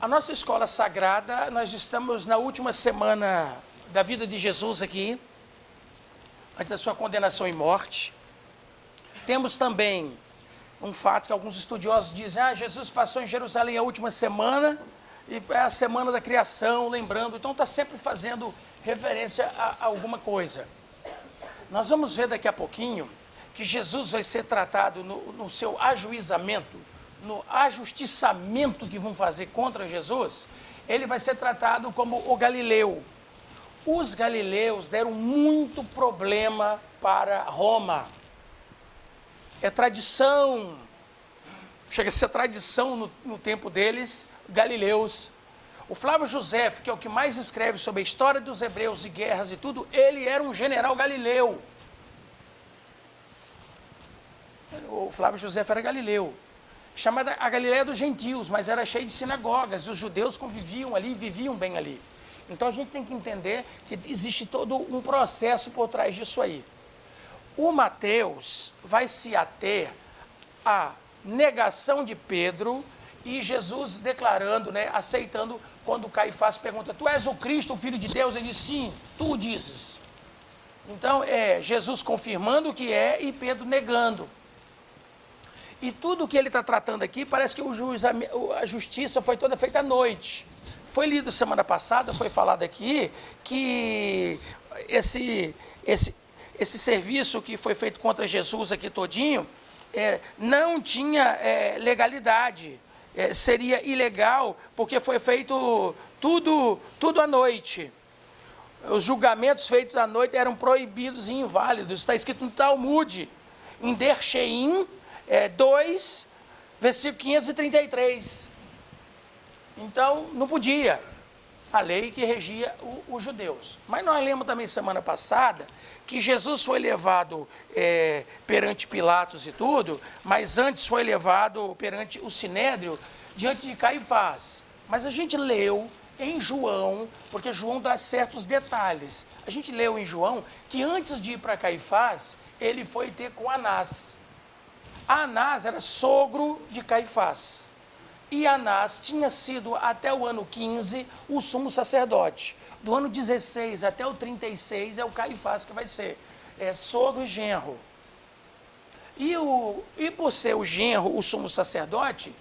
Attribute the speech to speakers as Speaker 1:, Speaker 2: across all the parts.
Speaker 1: A nossa escola sagrada, nós estamos na última semana da vida de Jesus aqui, antes da sua condenação e morte. Temos também um fato que alguns estudiosos dizem, Jesus passou em Jerusalém a última semana, e é a semana da criação, lembrando, então está sempre fazendo referência a alguma coisa. Nós vamos ver daqui a pouquinho que Jesus vai ser tratado no seu ajuizamento, no ajustiçamento que vão fazer contra Jesus, ele vai ser tratado como o Galileu. Os galileus deram muito problema para Roma. É tradição, chega a ser tradição no tempo deles, galileus. O Flávio Josefo, que é o que mais escreve sobre a história dos hebreus e guerras e tudo, ele era um general galileu. O Flávio Josefo era galileu. Chamada a Galileia dos gentios, mas era cheia de sinagogas, e os judeus conviviam ali, viviam bem ali. Então a gente tem que entender que existe todo um processo por trás disso aí. O Mateus vai se ater à negação de Pedro e Jesus declarando, aceitando, quando Caifás pergunta, tu és o Cristo, o Filho de Deus? Ele diz, sim, tu o dizes. Então é Jesus confirmando o que é e Pedro negando. E tudo que ele está tratando aqui, parece que a justiça foi toda feita à noite. Foi lido semana passada, foi falado aqui, que esse serviço que foi feito contra Jesus aqui todinho, não tinha legalidade. Seria ilegal, porque foi feito tudo à noite. Os julgamentos feitos à noite eram proibidos e inválidos. Está escrito no Talmud, em Der Shein, 2, versículo 533. Então, não podia. A lei que regia os judeus. Mas nós lemos também semana passada que Jesus foi levado perante Pilatos e tudo, mas antes foi levado perante o Sinédrio, diante de Caifás. Mas a gente leu em João, porque João dá certos detalhes. A gente leu em João que antes de ir para Caifás, ele foi ter com Anás. Anás era sogro de Caifás. E Anás tinha sido, até o ano 15, o sumo sacerdote. Do ano 16 até o 36 é o Caifás que vai ser. Sogro e genro. E por ser o genro, o sumo sacerdote,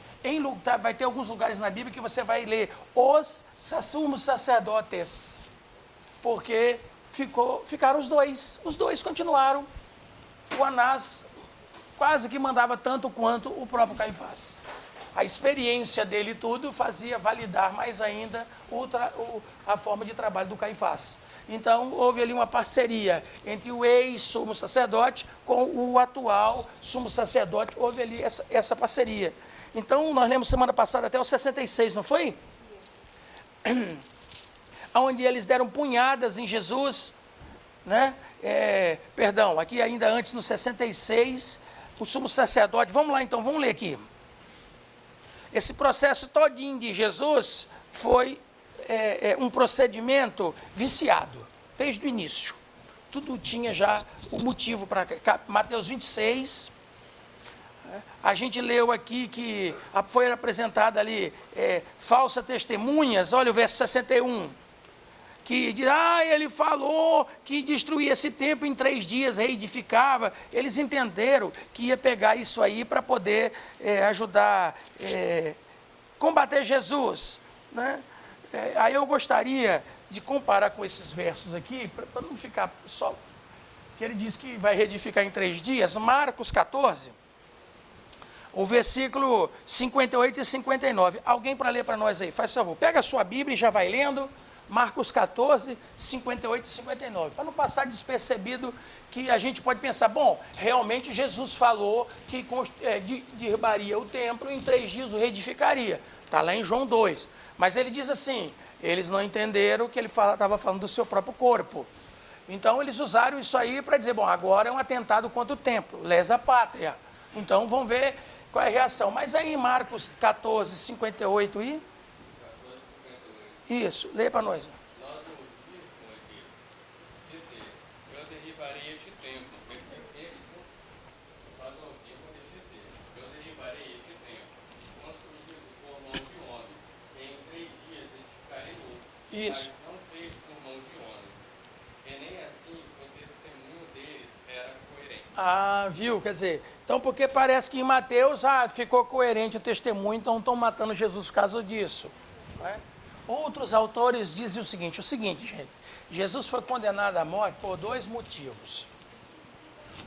Speaker 1: vai ter alguns lugares na Bíblia que você vai ler os sumos sacerdotes. Porque ficaram os dois. Os dois continuaram. O Anás quase que mandava tanto quanto o próprio Caifás. A experiência dele e tudo fazia validar mais ainda a forma de trabalho do Caifás. Então, houve ali uma parceria entre o ex-sumo sacerdote com o atual sumo sacerdote. Houve ali essa parceria. Então, nós lemos semana passada até o 66, não foi? Onde eles deram punhadas em Jesus, aqui ainda antes, no 66, o sumo sacerdote... Vamos lá então, vamos ler aqui. Esse processo todinho de Jesus foi um procedimento viciado, desde o início. Tudo tinha já o motivo para... Mateus 26, a gente leu aqui que foi apresentada ali falsas testemunhas, olha o verso 61, que diz, ele falou que destruía esse templo em 3 dias, reedificava. Eles entenderam que ia pegar isso aí para poder ajudar, combater Jesus. Aí eu gostaria de comparar com esses versos aqui, para não ficar só, que ele diz que vai reedificar em 3 dias, Marcos 14, o versículo 58 e 59. Alguém para ler para nós aí, faz favor, pega a sua Bíblia e já vai lendo, Marcos 14, 58 e 59, para não passar despercebido que a gente pode pensar, bom, realmente Jesus falou que derrubaria o templo, em 3 dias o reedificaria, está lá em João 2, mas ele diz assim, eles não entenderam que ele estava falando do seu próprio corpo, então eles usaram isso aí para dizer, bom, agora é um atentado contra o templo, lesa pátria, então vamos ver qual é a reação, mas aí em Marcos 14, 58 e... Isso, lê para nós.
Speaker 2: Nós ouvimos com Elias dizer, eu derribarei este templo. Nós ouvimos dizer, eu derribarei este templo, construído por mão de homens, em
Speaker 1: Isso.
Speaker 2: mas não feito por mãos de homens. E nem assim o testemunho deles era coerente.
Speaker 1: Ah, viu? Quer dizer, então porque parece que em Mateus ficou coerente o testemunho, então estão matando Jesus por causa disso. Não é? Outros autores dizem o seguinte, gente, Jesus foi condenado à morte por 2 motivos.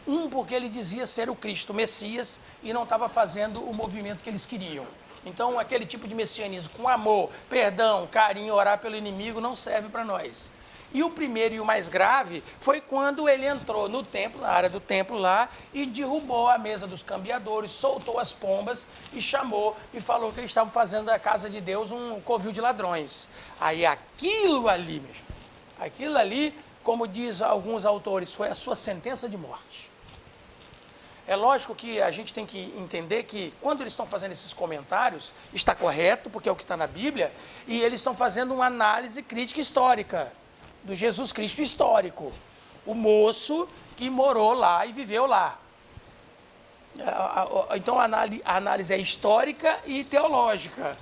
Speaker 1: Um, porque ele dizia ser o Cristo, o Messias, e não estava fazendo o movimento que eles queriam. Então, aquele tipo de messianismo com amor, perdão, carinho, orar pelo inimigo, não serve para nós. E o primeiro e o mais grave foi quando ele entrou no templo, na área do templo lá, e derrubou a mesa dos cambiadores, soltou as pombas e chamou e falou que eles estavam fazendo da casa de Deus um covil de ladrões. Aí aquilo ali, como diz alguns autores, foi a sua sentença de morte. É lógico que a gente tem que entender que quando eles estão fazendo esses comentários, está correto, porque é o que está na Bíblia, e eles estão fazendo uma análise crítica histórica do Jesus Cristo histórico, o moço que morou lá e viveu lá. Então a análise é histórica e teológica,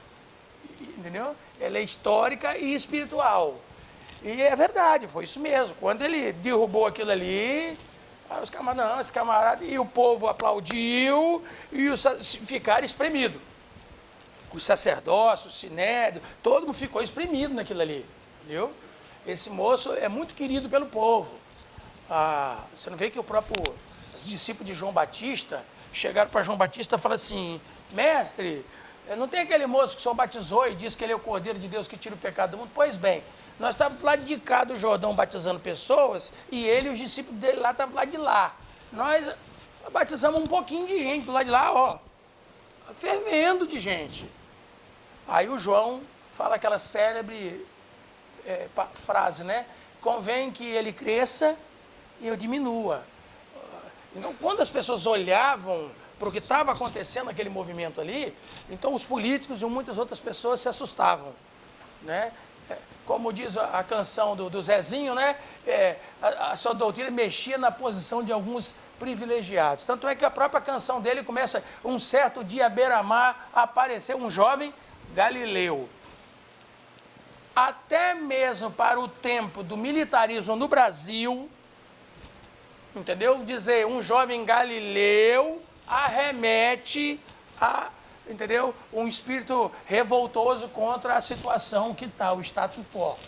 Speaker 1: entendeu? Ela é histórica e espiritual. E é verdade, foi isso mesmo. Quando ele derrubou aquilo ali, os camaradas, não, esse camarada, e o povo aplaudiu e ficaram espremidos. Os sacerdócios, o sinédrio, todo mundo ficou espremido naquilo ali, entendeu? Esse moço é muito querido pelo povo. Você não vê que os discípulos de João Batista chegaram para João Batista e falaram assim, mestre, não tem aquele moço que o senhor batizou e disse que ele é o Cordeiro de Deus que tira o pecado do mundo? Pois bem, nós estávamos do lado de cá do Jordão batizando pessoas e ele e os discípulos dele lá estavam do lado de lá. Nós batizamos um pouquinho de gente do lado de lá, fervendo de gente. Aí o João fala aquela célebre frase, né? Convém que ele cresça e eu diminua. Então, quando as pessoas olhavam para o que estava acontecendo naquele movimento ali, então os políticos e muitas outras pessoas se assustavam, né? Como diz a canção do Zezinho, né? A sua doutrina mexia na posição de alguns privilegiados. Tanto é que a própria canção dele começa, um certo dia à beira-mar apareceu um jovem galileu. Até mesmo para o tempo do militarismo no Brasil, entendeu? Dizer um jovem galileu arremete a, entendeu? Um espírito revoltoso contra a situação que está, o status quo.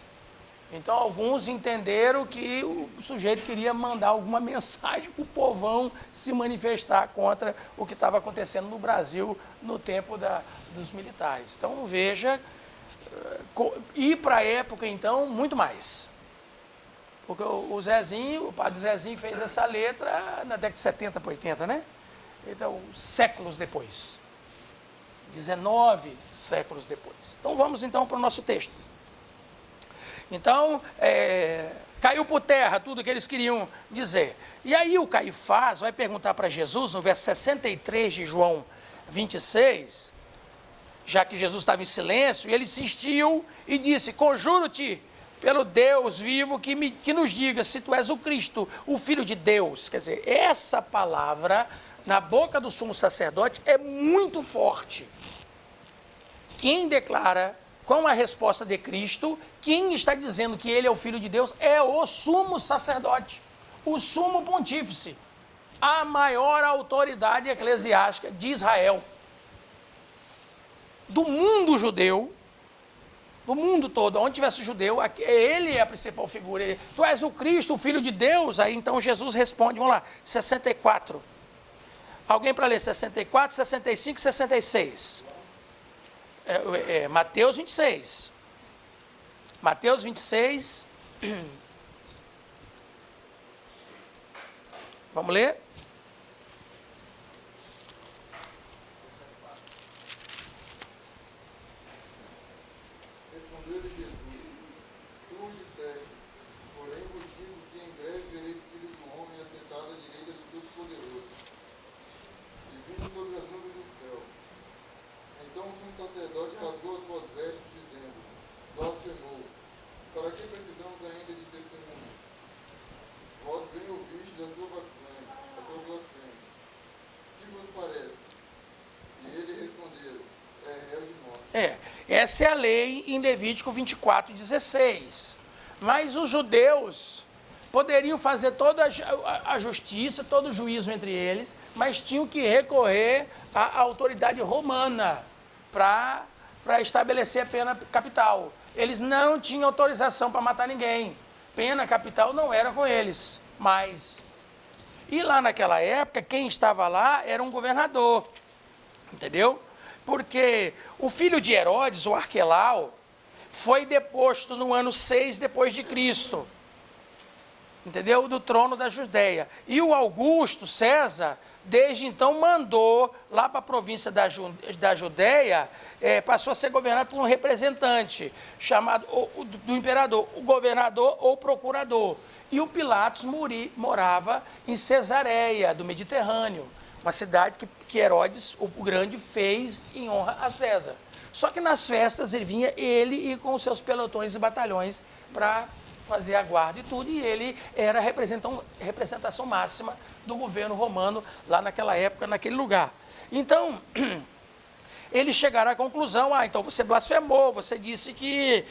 Speaker 1: Então, alguns entenderam que o sujeito queria mandar alguma mensagem para o povão se manifestar contra o que estava acontecendo no Brasil no tempo dos militares. Então, veja, e para a época, então, muito mais. Porque o padre Zezinho fez essa letra na década de 70 para 80, né? Então, séculos depois. 19 séculos depois. Então, vamos então para o nosso texto. Então, caiu por terra tudo que eles queriam dizer. E aí o Caifás vai perguntar para Jesus, no verso 63 de João 26, já que Jesus estava em silêncio, e ele insistiu e disse, conjuro-te pelo Deus vivo que nos diga se tu és o Cristo, o Filho de Deus. Quer dizer, essa palavra na boca do sumo sacerdote é muito forte. Quem declara com a resposta de Cristo, quem está dizendo que ele é o Filho de Deus é o sumo sacerdote, o sumo pontífice, a maior autoridade eclesiástica de Israel, do mundo judeu, do mundo todo, onde tivesse judeu, ele é a principal figura. Tu és o Cristo, o Filho de Deus? Aí então Jesus responde, vamos lá, 64. Alguém para ler 64, 65 e 66? Mateus 26. Mateus 26. Vamos ler?
Speaker 3: Respondeu-lhe Jesus, tu o disseste, porém vos digo que em breve vereis o Filho do Homem assentado à direita do Todo-Poderoso, e vindo sobre as nuvens do céu. Então o sumo sacerdote rasgou as suas vestes, dizendo, blasfemou, para que precisamos ainda de testemunhas? Vós bem ouviste da sua blasfêmia. Que vos parece? E ele responderam, é réu de morte.
Speaker 1: Essa é a lei em Levítico 24:16. Mas os judeus poderiam fazer toda a justiça, todo o juízo entre eles, mas tinham que recorrer à autoridade romana para estabelecer a pena capital. Eles não tinham autorização para matar ninguém. Pena capital não era com eles, mas... E lá naquela época, quem estava lá era um governador, entendeu? Porque o filho de Herodes, o Arquelau, foi deposto no ano 6 depois de Cristo, entendeu? Do trono da Judéia. E o Augusto César, desde então, mandou lá para a província da Judéia, passou a ser governado por um representante, chamado do imperador, o governador ou procurador. E o Pilatos morava em Cesareia, do Mediterrâneo, uma cidade que Herodes, o Grande, fez em honra a César. Só que nas festas ele vinha e com os seus pelotões e batalhões para fazer a guarda e tudo, e ele era a representação máxima do governo romano lá naquela época, naquele lugar. Então, eles chegaram à conclusão, então você blasfemou, você disse que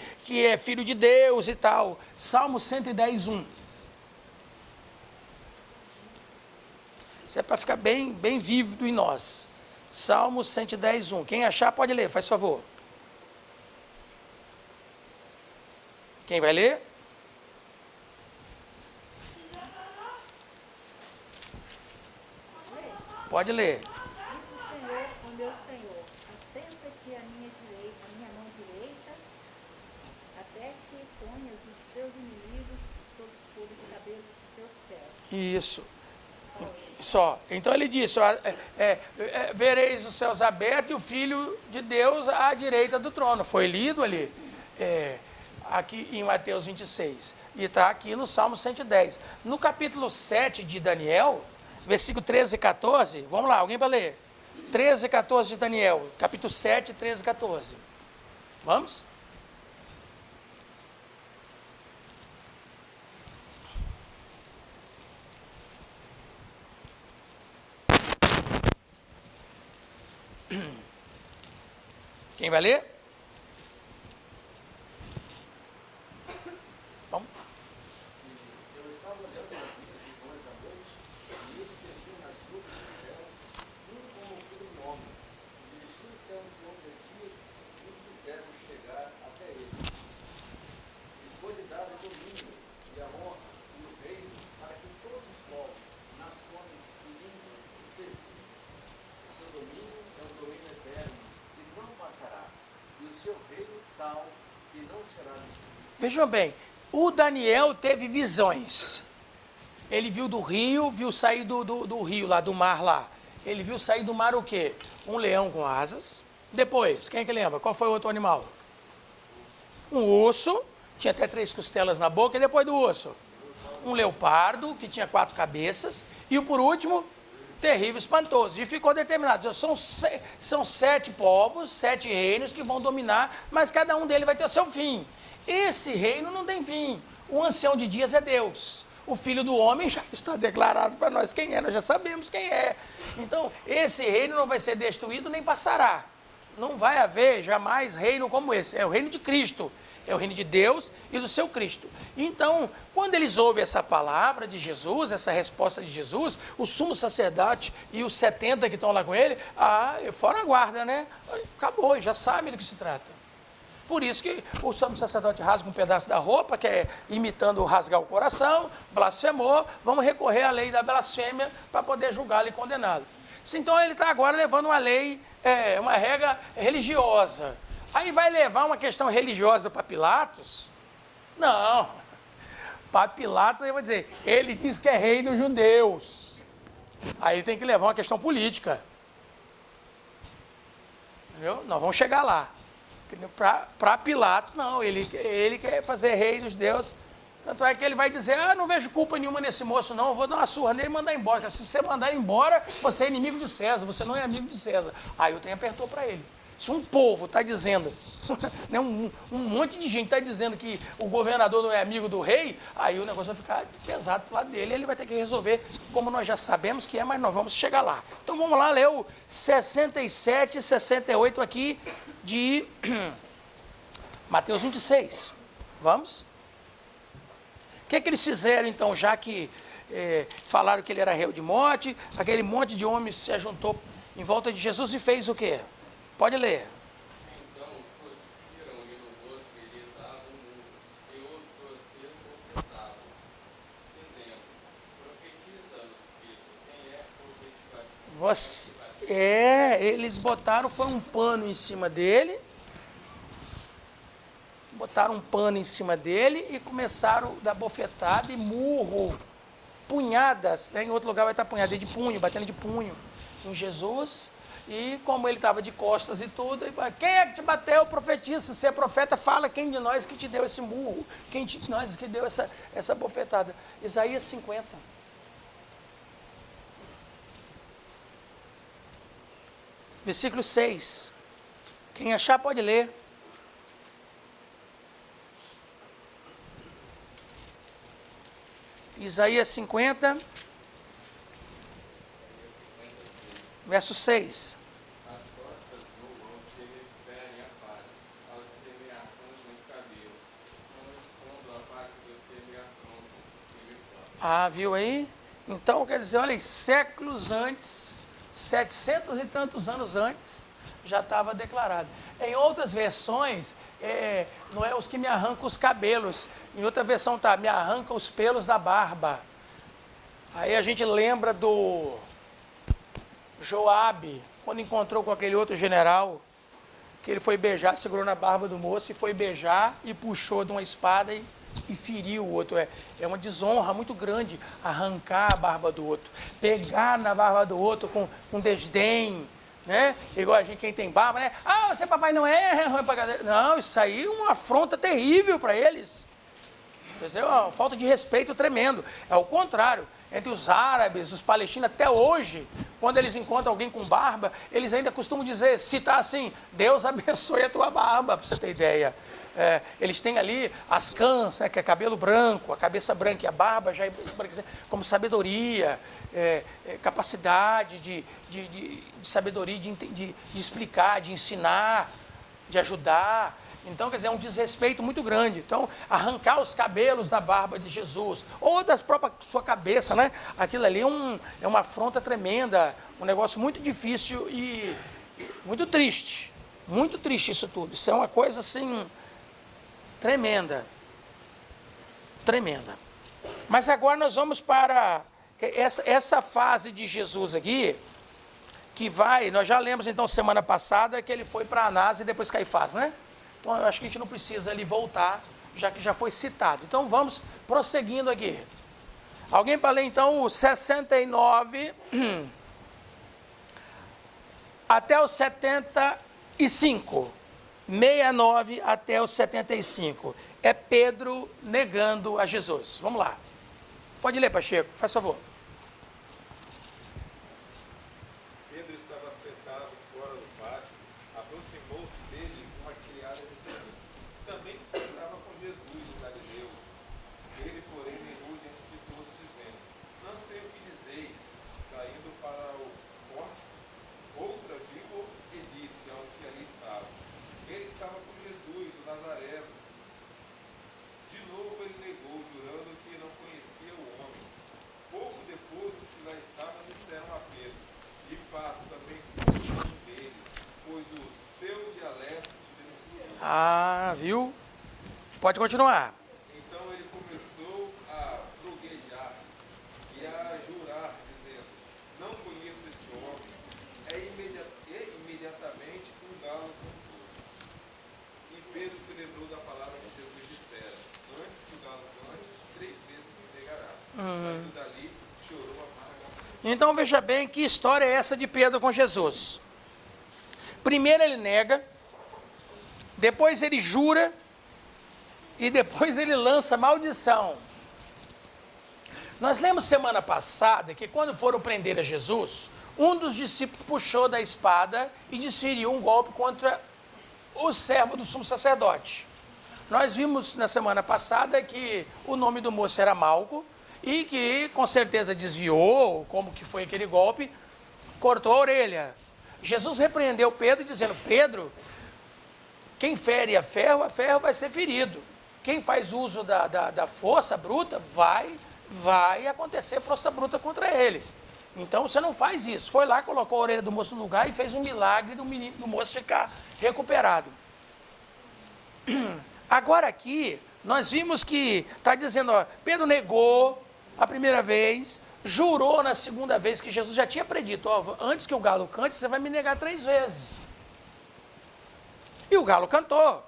Speaker 1: é filho de Deus e tal. Salmo 110:1. Isso é para ficar bem vívido em nós. Salmo 110:1. Quem achar pode ler, faz favor. Quem vai ler? Pode ler.
Speaker 4: Disse o Senhor ao meu Senhor: assenta-te à minha mão direita, até que ponhas os teus inimigos sob os cabelos dos teus pés.
Speaker 1: Isso. Só. Então ele disse, vereis os céus abertos e o Filho de Deus à direita do trono. Foi lido ali, aqui em Mateus 26. E está aqui no Salmo 110. No capítulo 7 de Daniel, versículo 13 e 14, vamos lá, alguém para ler? 13 e 14 de Daniel, capítulo 7, 13 e 14. Vamos? Quem vai ler? Vamos.
Speaker 3: Eu estava olhando nas minhas visões da noite, e eis que vi nas nuvens dos céus, como o filho do homem, e dirigindo-se ao Senhor dos dias, e fizeram chegar até ele. E foi-lhe dado o domínio, e a honra, e o reino, para que todos os povos, nações e línguas o servissem. O seu domínio é um domínio eterno, que não passará, e o seu reino tal, que não será destruído.
Speaker 1: Vejam bem, o Daniel teve visões. Ele viu do rio, viu sair do rio lá, do mar lá. Ele viu sair do mar o quê? Um leão com asas. Depois, quem é que lembra? Qual foi o outro animal? Um urso, tinha até 3 costelas na boca, e depois do urso? Um leopardo, que tinha 4 cabeças. E o por último, terrível, espantoso. E ficou determinado. São 7 povos, 7 reinos que vão dominar, mas cada um deles vai ter o seu fim. Esse reino não tem fim. O ancião de dias é Deus. O filho do homem já está declarado para nós quem é, nós já sabemos quem é. Então, esse reino não vai ser destruído nem passará. Não vai haver jamais reino como esse. É o reino de Cristo. É o reino de Deus e do seu Cristo. Então, quando eles ouvem essa palavra de Jesus, essa resposta de Jesus, o sumo sacerdote e os 70 que estão lá com ele, fora a guarda, né? Acabou, já sabem do que se trata. Por isso que o sumo sacerdote rasga um pedaço da roupa, que é imitando rasgar o coração, blasfemou, vamos recorrer à lei da blasfêmia para poder julgá-lo e condená-lo. Então ele está agora levando uma lei, uma regra religiosa. Aí vai levar uma questão religiosa para Pilatos? Não. Para Pilatos, aí vai dizer, ele diz que é rei dos judeus. Aí tem que levar uma questão política. Entendeu? Nós vamos chegar lá. Para Pilatos, não, ele quer fazer rei dos judeus. Tanto é que ele vai dizer, não vejo culpa nenhuma nesse moço não, eu vou dar uma surra nele e mandar embora. Porque se você mandar embora, você é inimigo de César, você não é amigo de César. Aí o trem apertou para ele. Se um povo está dizendo, um monte de gente está dizendo que o governador não é amigo do rei, aí o negócio vai ficar pesado para o lado dele, ele vai ter que resolver, como nós já sabemos que é, mas nós vamos chegar lá. Então vamos lá ler o 67 e 68 aqui de Mateus 26. Vamos? O que é que eles fizeram então, já que falaram que ele era réu de morte, aquele monte de homens se ajuntou em volta de Jesus e fez o quê? Pode ler.
Speaker 2: Então cuspiram-lhe no rosto e lhe davam murros, e outros lhe profetavam, dizendo: profetiza-nos, Cristo, quem é profetizar?
Speaker 1: Eles botaram, foi um pano em cima dele, botaram um pano em cima dele e começaram a dar bofetada e murro, punhadas, em outro lugar vai estar punhada de punho, batendo de punho em Jesus, e como ele estava de costas e tudo, ele fala: quem é que te bateu? Profetiza, se você é profeta, fala quem de nós que te deu esse murro, quem de nós que deu essa bofetada. Isaías 50. Versículo 6. Quem achar pode ler. Isaías 50, verso 6.
Speaker 2: As costas julgam os que lhe ferem a face, aos que me arrancam os cabelos. Não escondo a face dos que me afrontam e me coçam.
Speaker 1: Viu aí? Então, quer dizer, olha aí, séculos antes, 700 e tantos anos antes, já estava declarado. Em outras versões, não é os que me arrancam os cabelos. Em outra versão está: me arrancam os pelos da barba. Aí a gente lembra do Joabe, quando encontrou com aquele outro general, que ele foi beijar, segurou na barba do moço e foi beijar e puxou de uma espada e feriu o outro. É uma desonra muito grande arrancar a barba do outro, pegar na barba do outro com desdém, né? Igual a gente, quem tem barba, né? Você é Papai Noel. Não, isso aí é uma afronta terrível para eles. Entendeu? É uma falta de respeito tremendo. É o contrário. Entre os árabes, os palestinos, até hoje, quando eles encontram alguém com barba, eles ainda costumam dizer, citar assim: Deus abençoe a tua barba, para você ter ideia. Eles têm ali as cãs, né, que é cabelo branco, a cabeça branca e a barba já é como sabedoria, capacidade de sabedoria, de explicar, de ensinar, de ajudar. Então, quer dizer, é um desrespeito muito grande. Então, arrancar os cabelos da barba de Jesus, ou da própria sua cabeça, né? Aquilo ali é uma afronta tremenda, um negócio muito difícil e muito triste. Muito triste isso tudo. Isso é uma coisa, assim, tremenda. Tremenda. Mas agora nós vamos para essa fase de Jesus aqui, que nós já lemos, então, semana passada, que ele foi para Anás e depois Caifás, né? Então, eu acho que a gente não precisa ali voltar, já que já foi citado. Então, vamos prosseguindo aqui. Alguém para ler, então, o 69 até o 75. 69 até o 75. É Pedro negando a Jesus. Vamos lá. Pode ler, Pacheco, faz favor.
Speaker 5: Pedro estava sentado fora do pátio, aproximou-se dele uma criada dizendo: também estava com Jesus o Galileu. Ele, porém, negou diante de todos, dizendo: não sei o que dizeis. Saindo para o pórtico, outra viu e disse aos que ali estavam: ele estava com Jesus, o Nazareno. De novo ele negou, jurando que não conhecia o homem. Pouco depois, os que lá estavam disseram a Pedro: de fato, também fui um deles, pois o teu dialeto te denuncia.
Speaker 1: Viu? Pode continuar.
Speaker 5: Então ele começou a proguejar e a jurar, dizendo: não conheço esse homem. Imediatamente um galo cantou. E Pedro se lembrou da palavra que Jesus dissera: antes que o galo cante, 3 vezes me negarás. Saindo dali, chorou amargamente.
Speaker 1: Então, veja bem, que história é essa de Pedro com Jesus? Primeiro ele nega, depois ele jura, e depois ele lança maldição. Nós lemos semana passada que quando foram prender a Jesus, um dos discípulos puxou da espada e desferiu um golpe contra o servo do sumo sacerdote. Nós vimos na semana passada que o nome do moço era Malco e que com certeza desviou, como que foi aquele golpe, cortou a orelha. Jesus repreendeu Pedro dizendo: Pedro, Quem fere a ferro vai ser ferido. Quem faz uso da força bruta, vai acontecer força bruta contra ele. Então você não faz isso. Foi lá, colocou a orelha do moço no lugar e fez um milagre do moço ficar recuperado. Agora aqui, nós vimos que está dizendo, ó, Pedro negou a primeira vez, jurou na segunda vez, que Jesus já tinha predito, ó, antes que o galo cante, você vai me negar 3 vezes. E o galo cantou.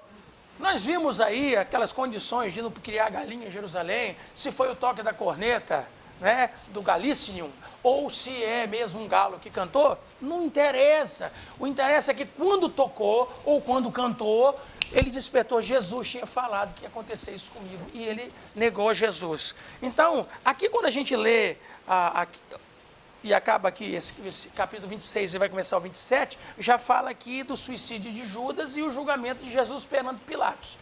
Speaker 1: Nós vimos aí aquelas condições de não criar galinha em Jerusalém, se foi o toque da corneta, né, do Galícium, ou se é mesmo um galo que cantou, não interessa. O interessa é que quando tocou, ou quando cantou, ele despertou. Jesus tinha falado que ia acontecer isso comigo, e ele negou Jesus. Então, aqui quando a gente lê, e acaba aqui esse capítulo 26 e vai começar o 27, já fala aqui do suicídio de Judas e o julgamento de Jesus perante Pilatos.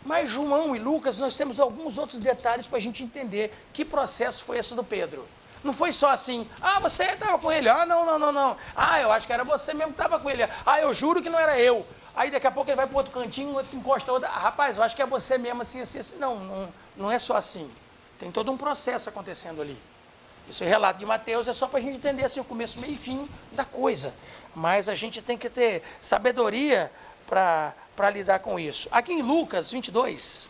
Speaker 1: Mas João e Lucas, nós temos alguns outros detalhes para a gente entender que processo foi esse do Pedro. Não foi só assim, você estava com ele, não. Eu acho que era você mesmo que estava com ele. Eu juro que não era eu. Aí daqui a pouco ele vai para outro cantinho, outro encosta outro. Rapaz, eu acho que é você mesmo, assim. Não é só assim. Tem todo um processo acontecendo ali. Esse relato de Mateus é só para a gente entender assim, o começo, meio e fim da coisa. Mas a gente tem que ter sabedoria para lidar com isso. Aqui em Lucas 22,